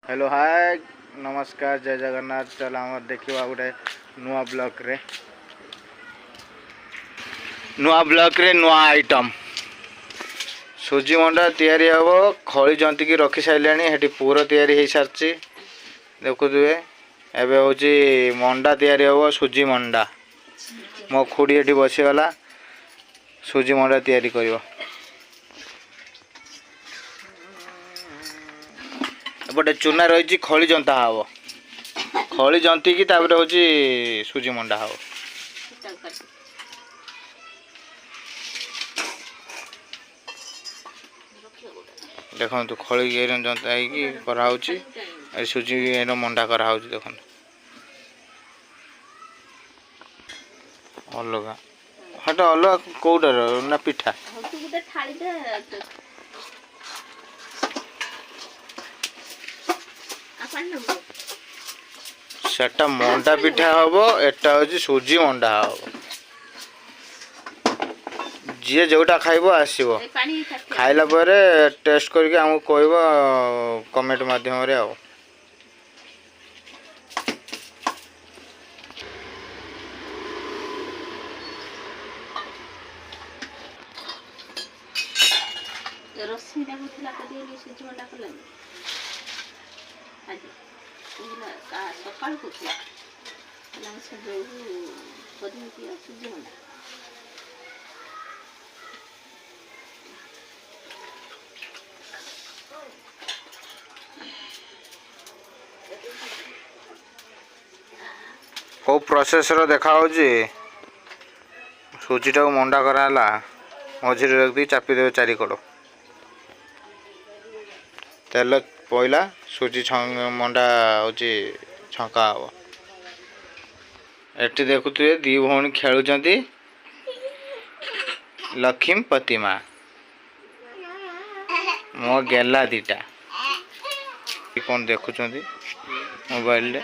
Hello hi नमस्कार जय जगन्नाथ। चल आम देखा गोटे नुआ ब्लॉक रे नुआ आइटम सुजी मंडा तैयारी हम खली जंतिकी रखी सारे हेटी पूरा तैयारी हो सारी देखुए एवं हूँ मंडा तैयारी हम सुजी मंडा मो खुड़ी ये बसीगला सुजी मंडा तैयारी कर एपटे चूना रही खली जंता हम खली जंतिकी हूँ सुजी मंडा हम देखो खली जंता है सुजी मंडा कराऊ देख अलग हाँ अलग कौटार ना पिठा सेटा मंडा पिठा हम एटा हूँ सुजी मंडा हम जी जोटा खाइब आसो खाइला टेस्ट करके आमको कह कमेंट माध्यम रे आओ को प्रोसेस देखा सुजीटा को मंडा कराला मझे रख दी चापी देवे चारिकड़ तेल पईला सुजी मंडा हूँ छंका हम एटी देखुए दी भौणी खेलुंट लक्ष्मी प्रतिमा मो गेला दीटा कौन देखुं मोबाइल रे